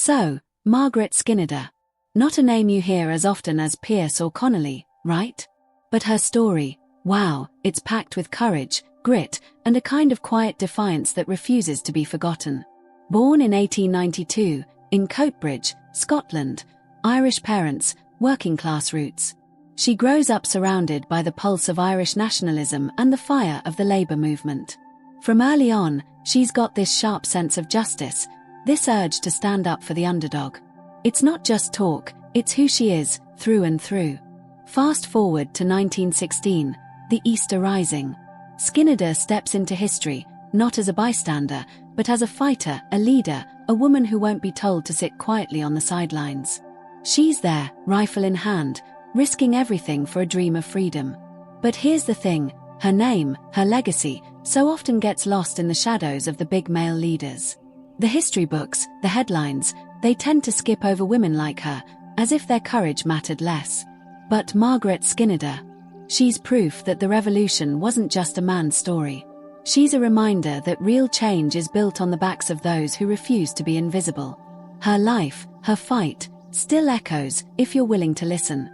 So, Margaret Skinnider. Not a name you hear as often as Pierce or Connolly, right? But her story, wow, it's packed with courage, grit, and a kind of quiet defiance that refuses to be forgotten. Born in 1892, in Coatbridge, Scotland, Irish parents, working-class roots. She grows up surrounded by the pulse of Irish nationalism and the fire of the labour movement. From early on, she's got this sharp sense of justice, this urge to stand up for the underdog. It's not just talk, it's who she is, through and through. Fast forward to 1916, the Easter Rising. Skinnider steps into history, not as a bystander, but as a fighter, a leader, a woman who won't be told to sit quietly on the sidelines. She's there, rifle in hand, risking everything for a dream of freedom. But here's the thing, her name, her legacy, so often gets lost in the shadows of the big male leaders. The history books, the headlines, they tend to skip over women like her, as if their courage mattered less. But Margaret Skinnider, she's proof that the revolution wasn't just a man's story. She's a reminder that real change is built on the backs of those who refuse to be invisible. Her life, her fight, still echoes, if you're willing to listen.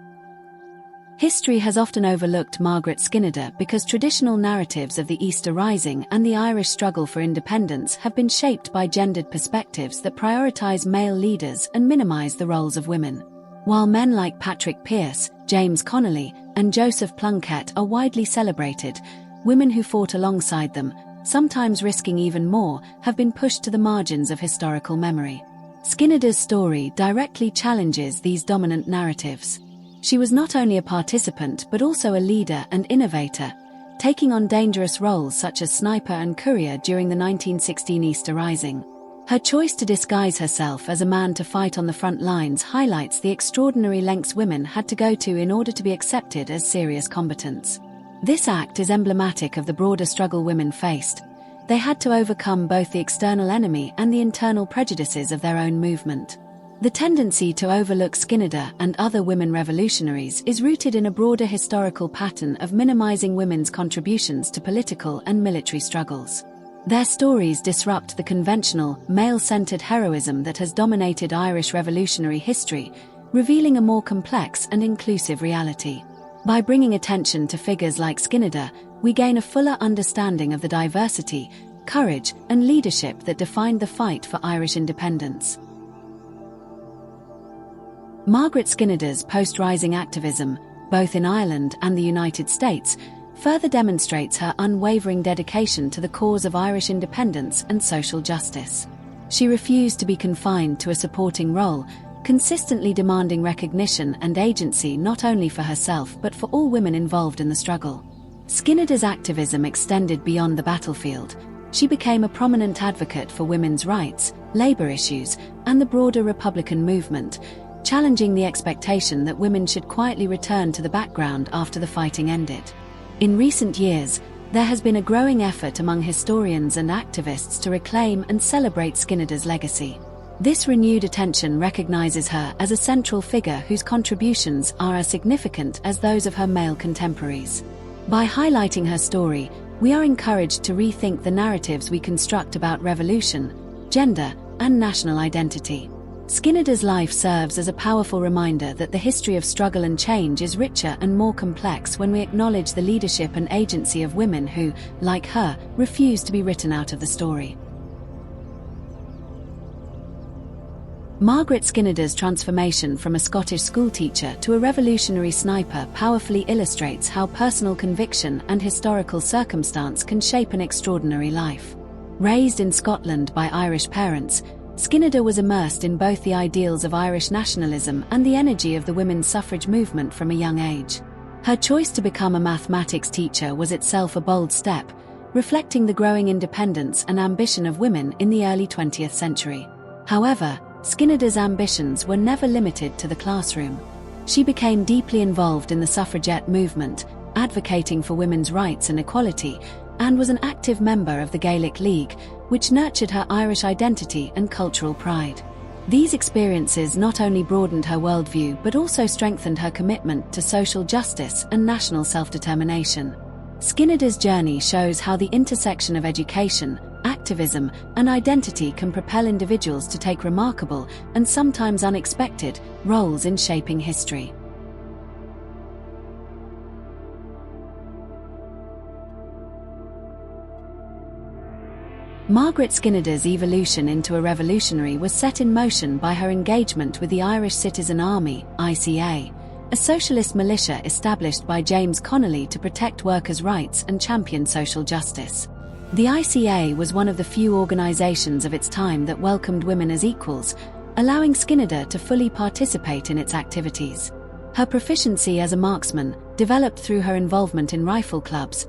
History has often overlooked Margaret Skinnider because traditional narratives of the Easter Rising and the Irish struggle for independence have been shaped by gendered perspectives that prioritise male leaders and minimise the roles of women. While men like Patrick Pearse, James Connolly, and Joseph Plunkett are widely celebrated, women who fought alongside them, sometimes risking even more, have been pushed to the margins of historical memory. Skinnider's story directly challenges these dominant narratives. She was not only a participant but also a leader and innovator, taking on dangerous roles such as sniper and courier during the 1916 Easter Rising. Her choice to disguise herself as a man to fight on the front lines highlights the extraordinary lengths women had to go to in order to be accepted as serious combatants. This act is emblematic of the broader struggle women faced. They had to overcome both the external enemy and the internal prejudices of their own movement. The tendency to overlook Skinnider and other women revolutionaries is rooted in a broader historical pattern of minimizing women's contributions to political and military struggles. Their stories disrupt the conventional, male-centered heroism that has dominated Irish revolutionary history, revealing a more complex and inclusive reality. By bringing attention to figures like Skinnider, we gain a fuller understanding of the diversity, courage, and leadership that defined the fight for Irish independence. Margaret Skinnider's post-rising activism, both in Ireland and the United States, further demonstrates her unwavering dedication to the cause of Irish independence and social justice. She refused to be confined to a supporting role, consistently demanding recognition and agency not only for herself but for all women involved in the struggle. Skinnider's activism extended beyond the battlefield. She became a prominent advocate for women's rights, labor issues, and the broader Republican movement, challenging the expectation that women should quietly return to the background after the fighting ended. In recent years, there has been a growing effort among historians and activists to reclaim and celebrate Skinnider's legacy. This renewed attention recognizes her as a central figure whose contributions are as significant as those of her male contemporaries. By highlighting her story, we are encouraged to rethink the narratives we construct about revolution, gender, and national identity. Skinnider's life serves as a powerful reminder that the history of struggle and change is richer and more complex when we acknowledge the leadership and agency of women who, like her, refuse to be written out of the story. Margaret Skinnider's transformation from a Scottish schoolteacher to a revolutionary sniper powerfully illustrates how personal conviction and historical circumstance can shape an extraordinary life. Raised in Scotland by Irish parents, Skinnider was immersed in both the ideals of Irish nationalism and the energy of the women's suffrage movement from a young age. Her choice to become a mathematics teacher was itself a bold step, reflecting the growing independence and ambition of women in the early 20th century. However, Skinnider's ambitions were never limited to the classroom. She became deeply involved in the suffragette movement, advocating for women's rights and equality, and was an active member of the Gaelic League, which nurtured her Irish identity and cultural pride. These experiences not only broadened her worldview but also strengthened her commitment to social justice and national self-determination. Skinnider's journey shows how the intersection of education, activism, and identity can propel individuals to take remarkable, and sometimes unexpected, roles in shaping history. Margaret Skinnider's evolution into a revolutionary was set in motion by her engagement with the Irish Citizen Army, ICA, a socialist militia established by James Connolly to protect workers' rights and champion social justice. The ICA was one of the few organizations of its time that welcomed women as equals, allowing Skinnider to fully participate in its activities. Her proficiency as a marksman, developed through her involvement in rifle clubs,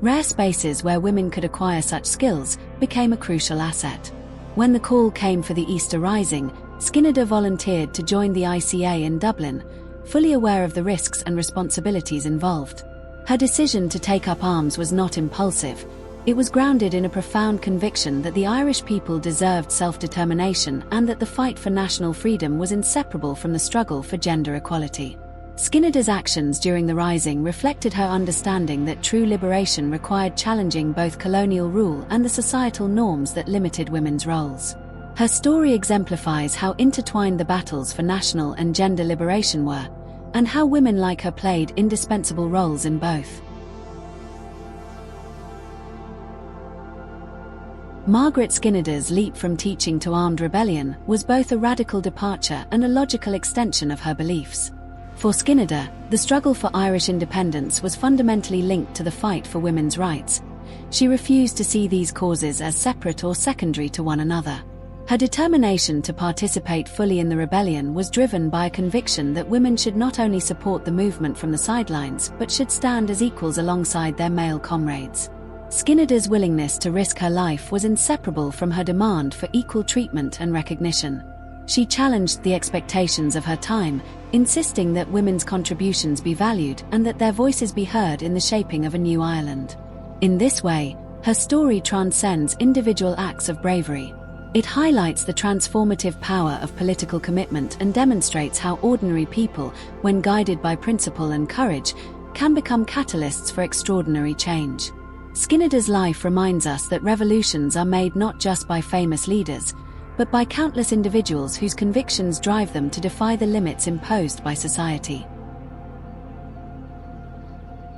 rare spaces where women could acquire such skills, became a crucial asset. When the call came for the Easter Rising, Skinnider volunteered to join the ICA in Dublin, fully aware of the risks and responsibilities involved. Her decision to take up arms was not impulsive. It was grounded in a profound conviction that the Irish people deserved self-determination and that the fight for national freedom was inseparable from the struggle for gender equality. Skinnider's actions during the Rising reflected her understanding that true liberation required challenging both colonial rule and the societal norms that limited women's roles. Her story exemplifies how intertwined the battles for national and gender liberation were, and how women like her played indispensable roles in both. Margaret Skinnider's leap from teaching to armed rebellion was both a radical departure and a logical extension of her beliefs. For Skinnider, the struggle for Irish independence was fundamentally linked to the fight for women's rights. She refused to see these causes as separate or secondary to one another. Her determination to participate fully in the rebellion was driven by a conviction that women should not only support the movement from the sidelines but should stand as equals alongside their male comrades. Skinnider's willingness to risk her life was inseparable from her demand for equal treatment and recognition. She challenged the expectations of her time, insisting that women's contributions be valued and that their voices be heard in the shaping of a new Ireland. In this way, her story transcends individual acts of bravery. It highlights the transformative power of political commitment and demonstrates how ordinary people, when guided by principle and courage, can become catalysts for extraordinary change. Skinnider's life reminds us that revolutions are made not just by famous leaders, but by countless individuals whose convictions drive them to defy the limits imposed by society.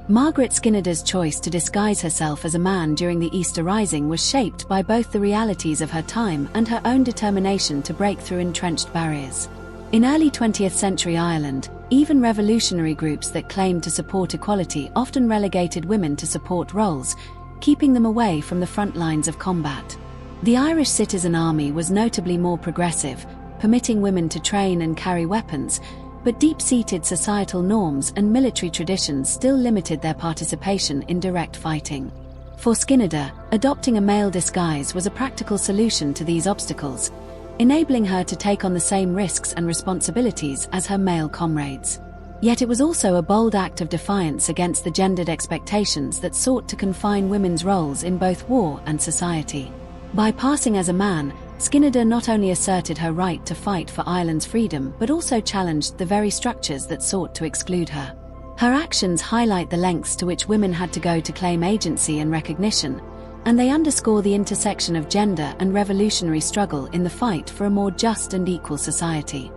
Margaret Skinnider's choice to disguise herself as a man during the Easter Rising was shaped by both the realities of her time and her own determination to break through entrenched barriers. In early 20th century Ireland, even revolutionary groups that claimed to support equality often relegated women to support roles, keeping them away from the front lines of combat. The Irish Citizen Army was notably more progressive, permitting women to train and carry weapons, but deep-seated societal norms and military traditions still limited their participation in direct fighting. For Skinnider, adopting a male disguise was a practical solution to these obstacles, enabling her to take on the same risks and responsibilities as her male comrades. Yet it was also a bold act of defiance against the gendered expectations that sought to confine women's roles in both war and society. By passing as a man, Skinnider not only asserted her right to fight for Ireland's freedom but also challenged the very structures that sought to exclude her. Her actions highlight the lengths to which women had to go to claim agency and recognition, and they underscore the intersection of gender and revolutionary struggle in the fight for a more just and equal society.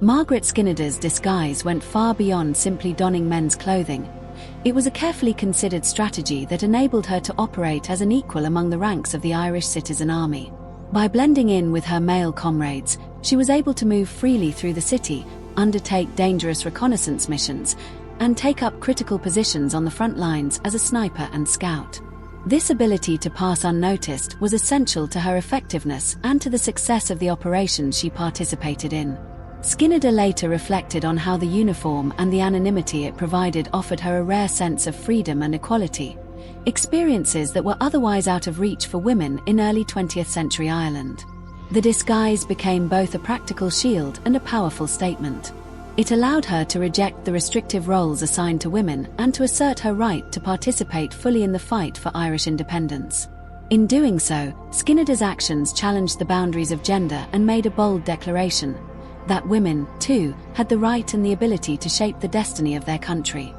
Margaret Skinnider's disguise went far beyond simply donning men's clothing. It was a carefully considered strategy that enabled her to operate as an equal among the ranks of the Irish Citizen Army. By blending in with her male comrades, she was able to move freely through the city, undertake dangerous reconnaissance missions, and take up critical positions on the front lines as a sniper and scout. This ability to pass unnoticed was essential to her effectiveness and to the success of the operations she participated in. Skinnider later reflected on how the uniform and the anonymity it provided offered her a rare sense of freedom and equality, experiences that were otherwise out of reach for women in early 20th century Ireland. The disguise became both a practical shield and a powerful statement. It allowed her to reject the restrictive roles assigned to women and to assert her right to participate fully in the fight for Irish independence. In doing so, Skinnider's actions challenged the boundaries of gender and made a bold declaration that women, too, had the right and the ability to shape the destiny of their country.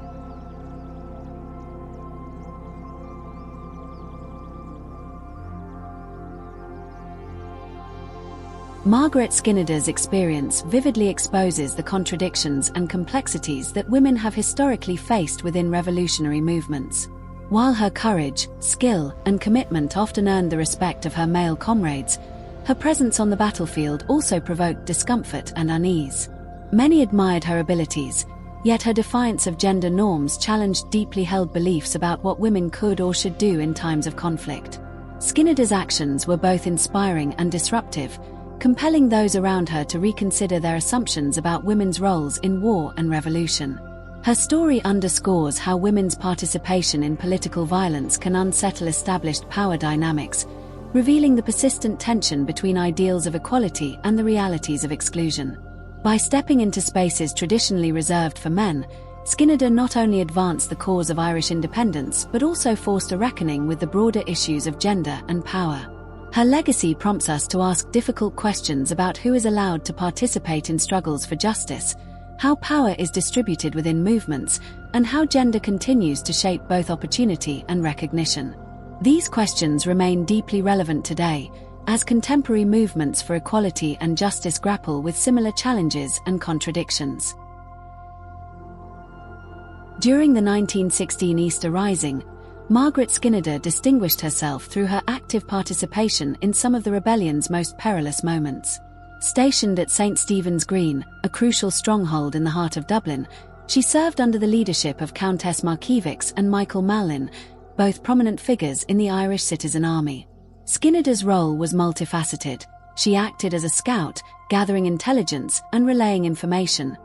Margaret Skinnider's experience vividly exposes the contradictions and complexities that women have historically faced within revolutionary movements. While her courage, skill, and commitment often earned the respect of her male comrades, her presence on the battlefield also provoked discomfort and unease. Many admired her abilities, yet her defiance of gender norms challenged deeply held beliefs about what women could or should do in times of conflict. Skinnider's actions were both inspiring and disruptive, compelling those around her to reconsider their assumptions about women's roles in war and revolution. Her story underscores how women's participation in political violence can unsettle established power dynamics, revealing the persistent tension between ideals of equality and the realities of exclusion. By stepping into spaces traditionally reserved for men, Skinnider not only advanced the cause of Irish independence but also forced a reckoning with the broader issues of gender and power. Her legacy prompts us to ask difficult questions about who is allowed to participate in struggles for justice, how power is distributed within movements, and how gender continues to shape both opportunity and recognition. These questions remain deeply relevant today, as contemporary movements for equality and justice grapple with similar challenges and contradictions. During the 1916 Easter Rising, Margaret Skinnider distinguished herself through her active participation in some of the rebellion's most perilous moments. Stationed at St. Stephen's Green, a crucial stronghold in the heart of Dublin, she served under the leadership of Countess Markievicz and Michael Mallin, both prominent figures in the Irish Citizen Army. Skinnider's role was multifaceted. She acted as a scout, gathering intelligence and relaying information,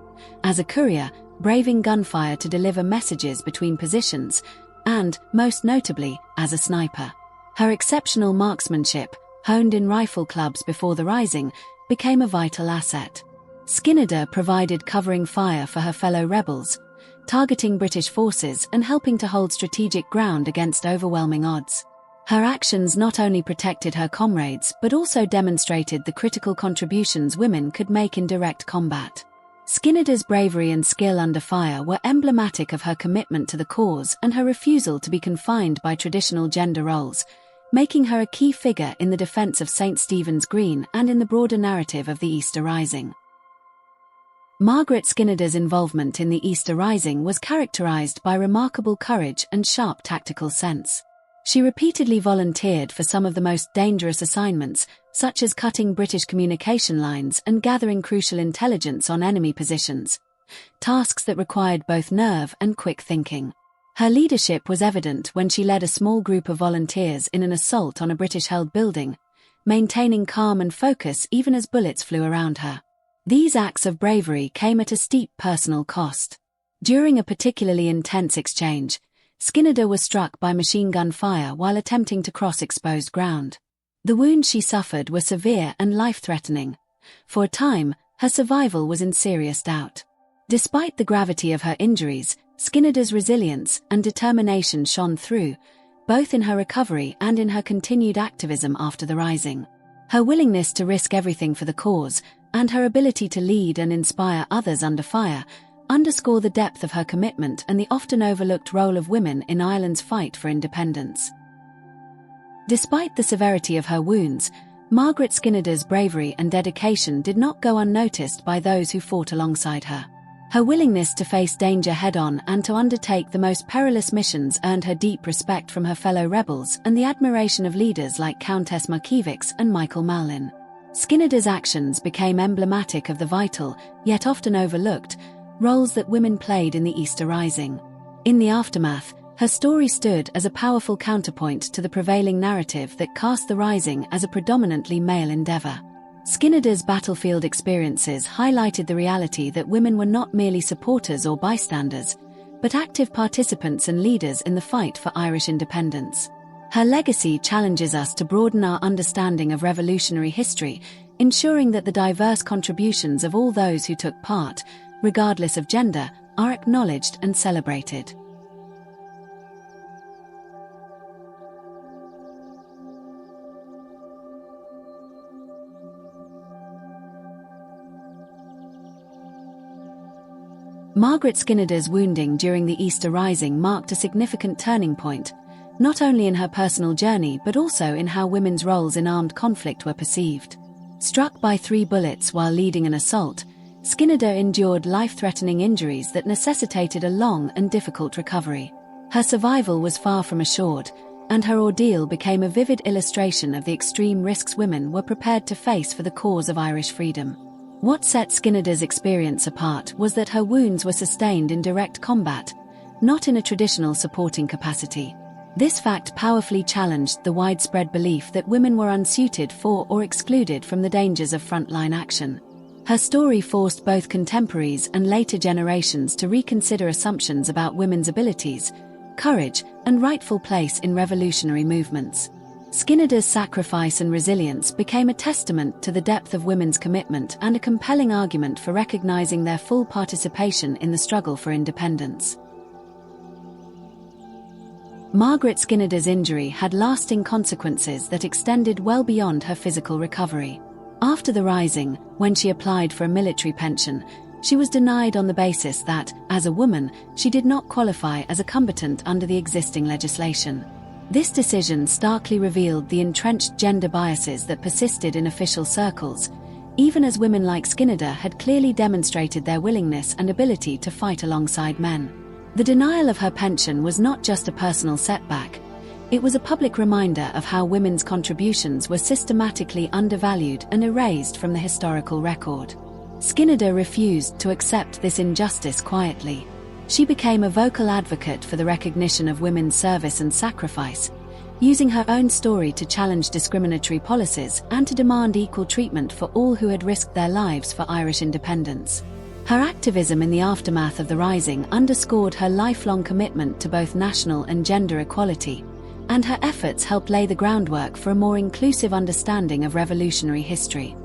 as a courier, braving gunfire to deliver messages between positions, and, most notably, as a sniper. Her exceptional marksmanship, honed in rifle clubs before the Rising, became a vital asset. Skinnider provided covering fire for her fellow rebels, targeting British forces and helping to hold strategic ground against overwhelming odds. Her actions not only protected her comrades but also demonstrated the critical contributions women could make in direct combat. Skinnider's bravery and skill under fire were emblematic of her commitment to the cause and her refusal to be confined by traditional gender roles, making her a key figure in the defense of St. Stephen's Green and in the broader narrative of the Easter Rising. Margaret Skinnider's involvement in the Easter Rising was characterized by remarkable courage and sharp tactical sense. She repeatedly volunteered for some of the most dangerous assignments, such as cutting British communication lines and gathering crucial intelligence on enemy positions, tasks that required both nerve and quick thinking. Her leadership was evident when she led a small group of volunteers in an assault on a British-held building, maintaining calm and focus even as bullets flew around her. These acts of bravery came at a steep personal cost. During a particularly intense exchange, Skinnider was struck by machine gun fire while attempting to cross exposed ground. The wounds she suffered were severe and life-threatening. For a time, her survival was in serious doubt. Despite the gravity of her injuries, Skinnider's resilience and determination shone through, both in her recovery and in her continued activism after the Rising. Her willingness to risk everything for the cause, and her ability to lead and inspire others under fire, underscore the depth of her commitment and the often overlooked role of women in Ireland's fight for independence. Despite the severity of her wounds, Margaret Skinnider's bravery and dedication did not go unnoticed by those who fought alongside her. Her willingness to face danger head-on and to undertake the most perilous missions earned her deep respect from her fellow rebels and the admiration of leaders like Countess Markievicz and Michael Mallin. Skinnider's actions became emblematic of the vital, yet often overlooked, roles that women played in the Easter Rising. In the aftermath, her story stood as a powerful counterpoint to the prevailing narrative that cast the Rising as a predominantly male endeavor. Skinnider's battlefield experiences highlighted the reality that women were not merely supporters or bystanders, but active participants and leaders in the fight for Irish independence. Her legacy challenges us to broaden our understanding of revolutionary history, ensuring that the diverse contributions of all those who took part, regardless of gender, are acknowledged and celebrated. Margaret Skinnider's wounding during the Easter Rising marked a significant turning point, not only in her personal journey but also in how women's roles in armed conflict were perceived. Struck by 3 bullets while leading an assault, Skinnider endured life-threatening injuries that necessitated a long and difficult recovery. Her survival was far from assured, and her ordeal became a vivid illustration of the extreme risks women were prepared to face for the cause of Irish freedom. What set Skinnider's experience apart was that her wounds were sustained in direct combat, not in a traditional supporting capacity. This fact powerfully challenged the widespread belief that women were unsuited for or excluded from the dangers of frontline action. Her story forced both contemporaries and later generations to reconsider assumptions about women's abilities, courage, and rightful place in revolutionary movements. Skinnider's sacrifice and resilience became a testament to the depth of women's commitment and a compelling argument for recognizing their full participation in the struggle for independence. Margaret Skinnider's injury had lasting consequences that extended well beyond her physical recovery. After the Rising, when she applied for a military pension, she was denied on the basis that, as a woman, she did not qualify as a combatant under the existing legislation. This decision starkly revealed the entrenched gender biases that persisted in official circles, even as women like Skinnider had clearly demonstrated their willingness and ability to fight alongside men. The denial of her pension was not just a personal setback, it was a public reminder of how women's contributions were systematically undervalued and erased from the historical record. Skinnider refused to accept this injustice quietly. She became a vocal advocate for the recognition of women's service and sacrifice, using her own story to challenge discriminatory policies and to demand equal treatment for all who had risked their lives for Irish independence. Her activism in the aftermath of the Rising underscored her lifelong commitment to both national and gender equality, and her efforts helped lay the groundwork for a more inclusive understanding of revolutionary history.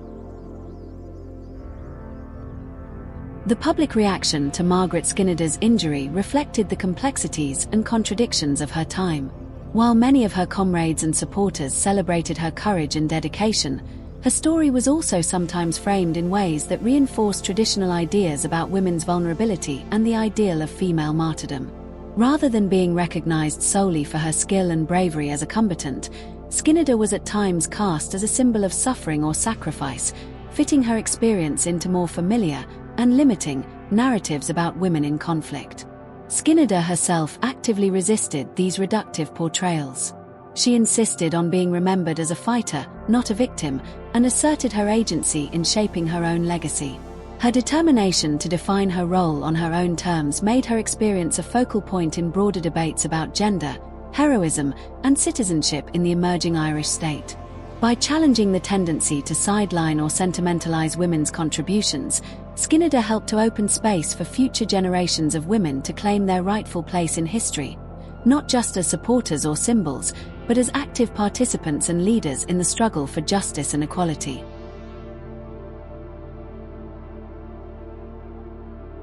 The public reaction to Margaret Skinnider's injury reflected the complexities and contradictions of her time. While many of her comrades and supporters celebrated her courage and dedication, her story was also sometimes framed in ways that reinforced traditional ideas about women's vulnerability and the ideal of female martyrdom. Rather than being recognized solely for her skill and bravery as a combatant, Skinnider was at times cast as a symbol of suffering or sacrifice, fitting her experience into more familiar and limiting narratives about women in conflict. Skinnider herself actively resisted these reductive portrayals. She insisted on being remembered as a fighter, not a victim, and asserted her agency in shaping her own legacy. Her determination to define her role on her own terms made her experience a focal point in broader debates about gender, heroism, and citizenship in the emerging Irish state. By challenging the tendency to sideline or sentimentalize women's contributions, Skinnider helped to open space for future generations of women to claim their rightful place in history, not just as supporters or symbols, but as active participants and leaders in the struggle for justice and equality.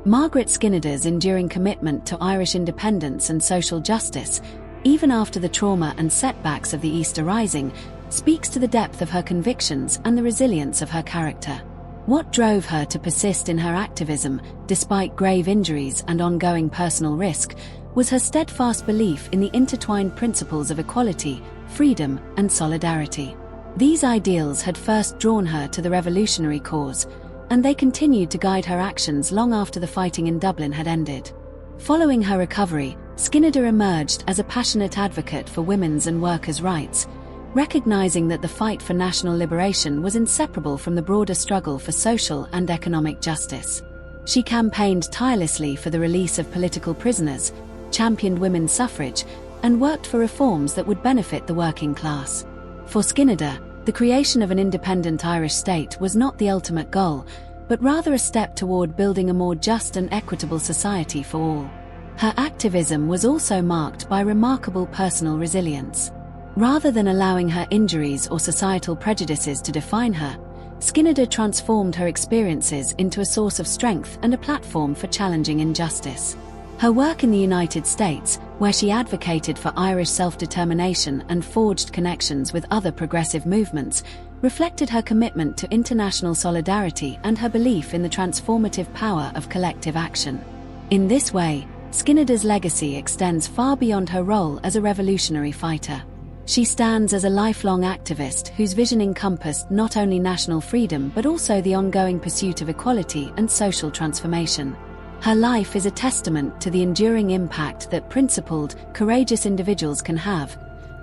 Margaret Skinnider's enduring commitment to Irish independence and social justice, even after the trauma and setbacks of the Easter Rising, speaks to the depth of her convictions and the resilience of her character. What drove her to persist in her activism, despite grave injuries and ongoing personal risk, was her steadfast belief in the intertwined principles of equality, freedom, and solidarity. These ideals had first drawn her to the revolutionary cause, and they continued to guide her actions long after the fighting in Dublin had ended. Following her recovery, Skinnider emerged as a passionate advocate for women's and workers' rights, recognizing that the fight for national liberation was inseparable from the broader struggle for social and economic justice. She campaigned tirelessly for the release of political prisoners, championed women's suffrage, and worked for reforms that would benefit the working class. For Skinnider, the creation of an independent Irish state was not the ultimate goal, but rather a step toward building a more just and equitable society for all. Her activism was also marked by remarkable personal resilience. Rather than allowing her injuries or societal prejudices to define her, Skinnider transformed her experiences into a source of strength and a platform for challenging injustice. Her work in the United States, where she advocated for Irish self-determination and forged connections with other progressive movements, reflected her commitment to international solidarity and her belief in the transformative power of collective action. In this way, Skinnider's legacy extends far beyond her role as a revolutionary fighter. She stands as a lifelong activist whose vision encompassed not only national freedom but also the ongoing pursuit of equality and social transformation. Her life is a testament to the enduring impact that principled, courageous individuals can have,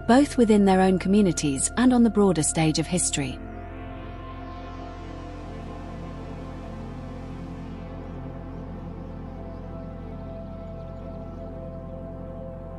both within their own communities and on the broader stage of history.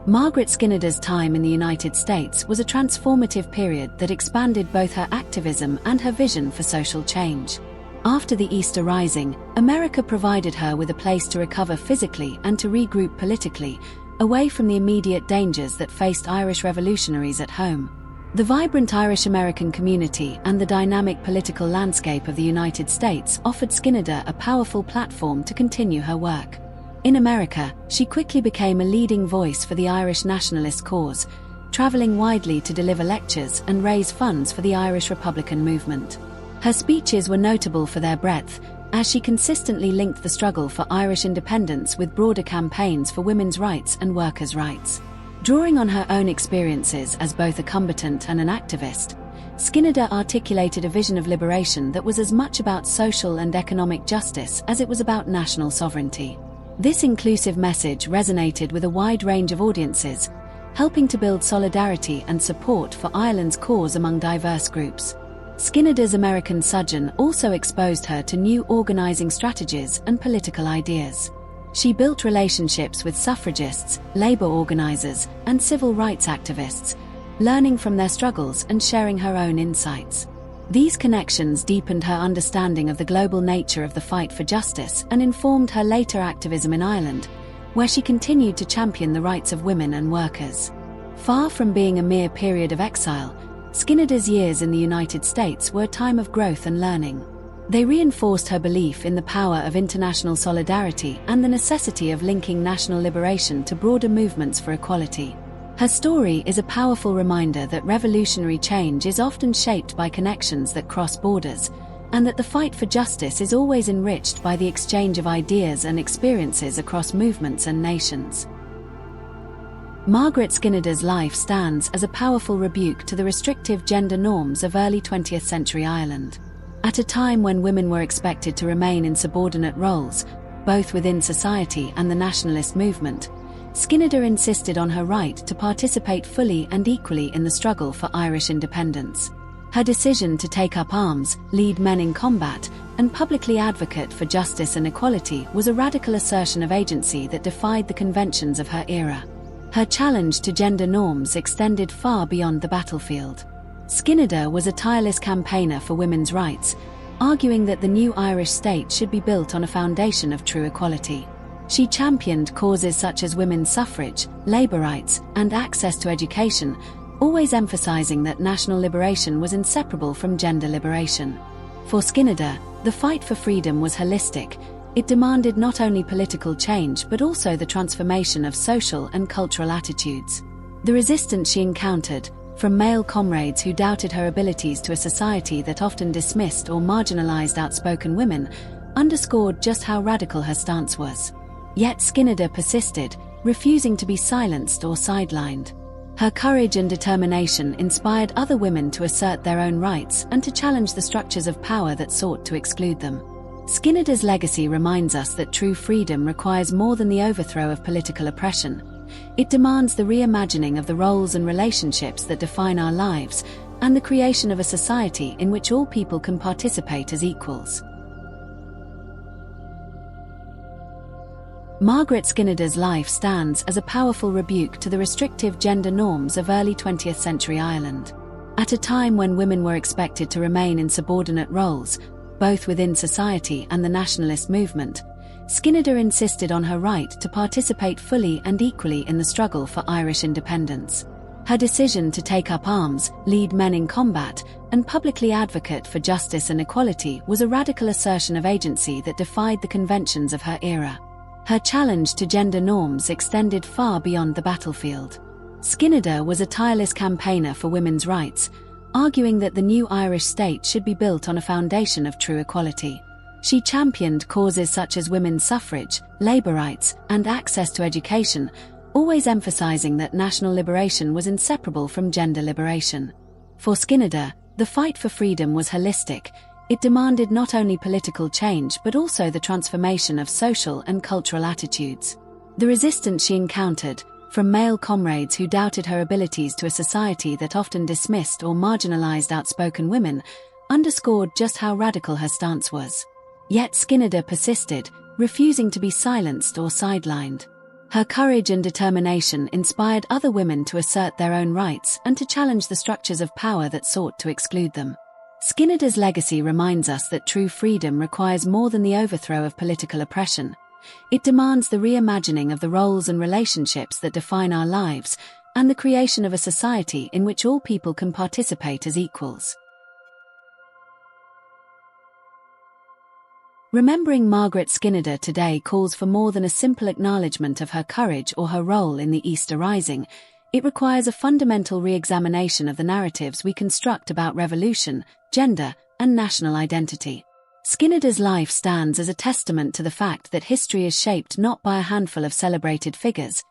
Margaret Skinnider's time in the United States was a transformative period that expanded both her activism and her vision for social change. After the Easter Rising, America provided her with a place to recover physically and to regroup politically, away from the immediate dangers that faced Irish revolutionaries at home. The vibrant Irish-American community and the dynamic political landscape of the United States offered Skinnider a powerful platform to continue her work. In America, she quickly became a leading voice for the Irish nationalist cause, traveling widely to deliver lectures and raise funds for the Irish Republican movement. Her speeches were notable for their breadth, as she consistently linked the struggle for Irish independence with broader campaigns for women's rights and workers' rights. Drawing on her own experiences as both a combatant and an activist, Skinnider articulated a vision of liberation that was as much about social and economic justice as it was about national sovereignty. This inclusive message resonated with a wide range of audiences, helping to build solidarity and support for Ireland's cause among diverse groups. Skinnider's American sojourn also exposed her to new organizing strategies and political ideas. She built relationships with suffragists, labor organizers, and civil rights activists, learning from their struggles and sharing her own insights. These connections deepened her understanding of the global nature of the fight for justice and informed her later activism in Ireland, where she continued to champion the rights of women and workers. Far from being a mere period of exile, Skinnider's years in the United States were a time of growth and learning. They reinforced her belief in the power of international solidarity and the necessity of linking national liberation to broader movements for equality. Her story is a powerful reminder that revolutionary change is often shaped by connections that cross borders, and that the fight for justice is always enriched by the exchange of ideas and experiences across movements and nations. Margaret Skinnider's life stands as a powerful rebuke to the restrictive gender norms of early 20th century Ireland. At a time when women were expected to remain in subordinate roles, both within society and the nationalist movement, Skinnider insisted on her right to participate fully and equally in the struggle for Irish independence. Her decision to take up arms, lead men in combat, and publicly advocate for justice and equality was a radical assertion of agency that defied the conventions of her era. Her challenge to gender norms extended far beyond the battlefield. Skinnider was a tireless campaigner for women's rights, arguing that the new Irish state should be built on a foundation of true equality. She championed causes such as women's suffrage, labor rights, and access to education, always emphasizing that national liberation was inseparable from gender liberation. For Skinnider, the fight for freedom was holistic. It demanded not only political change but also the transformation of social and cultural attitudes. The resistance she encountered, from male comrades who doubted her abilities to a society that often dismissed or marginalized outspoken women, underscored just how radical her stance was. Yet Skinnider persisted, refusing to be silenced or sidelined. Her courage and determination inspired other women to assert their own rights and to challenge the structures of power that sought to exclude them. Skinnider's legacy reminds us that true freedom requires more than the overthrow of political oppression. It demands the reimagining of the roles and relationships that define our lives, and the creation of a society in which all people can participate as equals. Margaret Skinnider's life stands as a powerful rebuke to the restrictive gender norms of early 20th century Ireland. At a time when women were expected to remain in subordinate roles, both within society and the nationalist movement, Skinnider insisted on her right to participate fully and equally in the struggle for Irish independence. Her decision to take up arms, lead men in combat, and publicly advocate for justice and equality was a radical assertion of agency that defied the conventions of her era. Her challenge to gender norms extended far beyond the battlefield. Skinnider was a tireless campaigner for women's rights, arguing that the new Irish state should be built on a foundation of true equality. She championed causes such as women's suffrage, labor rights, and access to education, always emphasizing that national liberation was inseparable from gender liberation. For Skinnider, the fight for freedom was holistic. It demanded not only political change but also the transformation of social and cultural attitudes. The resistance she encountered, from male comrades who doubted her abilities to a society that often dismissed or marginalized outspoken women, underscored just how radical her stance was. Yet Skinnider persisted, refusing to be silenced or sidelined. Her courage and determination inspired other women to assert their own rights and to challenge the structures of power that sought to exclude them. Skinnider's legacy reminds us that true freedom requires more than the overthrow of political oppression. It demands the reimagining of the roles and relationships that define our lives, and the creation of a society in which all people can participate as equals. Remembering Margaret Skinnider today calls for more than a simple acknowledgement of her courage or her role in the Easter Rising. It requires a fundamental re-examination of the narratives we construct about revolution, gender, and national identity. Skinnider's life stands as a testament to the fact that history is shaped not by a handful of celebrated figures,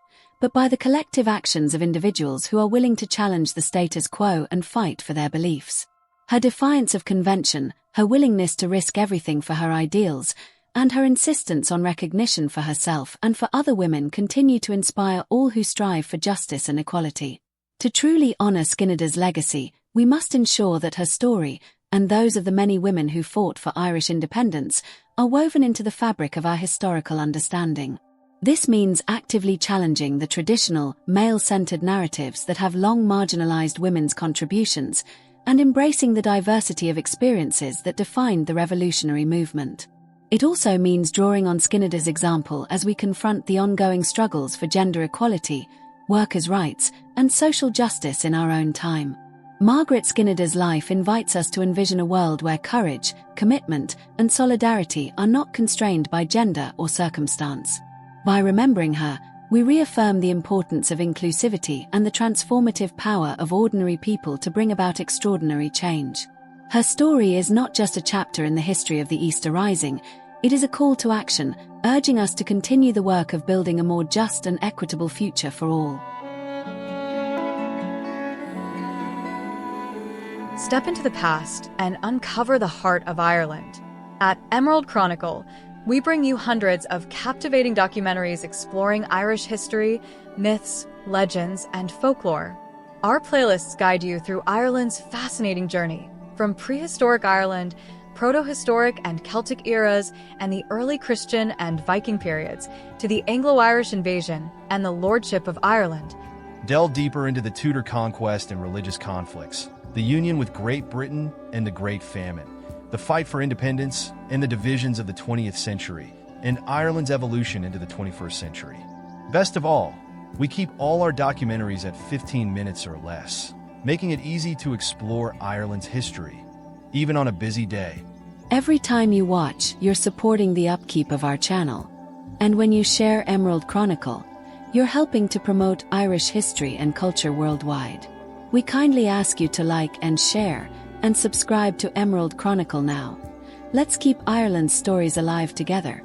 but by the collective actions of individuals who are willing to challenge the status quo and fight for their beliefs. Her defiance of convention, her willingness to risk everything for her ideals, and her insistence on recognition for herself and for other women continue to inspire all who strive for justice and equality. To truly honor Skinnider's legacy, we must ensure that her story, and those of the many women who fought for Irish independence, are woven into the fabric of our historical understanding. This means actively challenging the traditional, male-centered narratives that have long marginalized women's contributions, and embracing the diversity of experiences that defined the revolutionary movement. It also means drawing on Skinnider's example as we confront the ongoing struggles for gender equality, workers' rights, and social justice in our own time. Margaret Skinnider's life invites us to envision a world where courage, commitment, and solidarity are not constrained by gender or circumstance. By remembering her, we reaffirm the importance of inclusivity and the transformative power of ordinary people to bring about extraordinary change. Her story is not just a chapter in the history of the Easter Rising, it is a call to action, urging us to continue the work of building a more just and equitable future for all. Step into the past and uncover the heart of Ireland. At Emerald Chronicle, we bring you hundreds of captivating documentaries exploring Irish history, myths, legends, and folklore. Our playlists guide you through Ireland's fascinating journey, from prehistoric Ireland, proto-historic and Celtic eras, and the early Christian and Viking periods, to the Anglo-Irish invasion and the lordship of Ireland. Delve deeper into the Tudor conquest and religious conflicts, the union with Great Britain and the Great Famine, the fight for independence and the divisions of the 20th century, and Ireland's evolution into the 21st century. Best of all, we keep all our documentaries at 15 minutes or less, making it easy to explore Ireland's history, even on a busy day. Every time you watch, you're supporting the upkeep of our channel. And when you share Emerald Chronicle, you're helping to promote Irish history and culture worldwide. We kindly ask you to like and share, and subscribe to Emerald Chronicle now. Let's keep Ireland's stories alive together.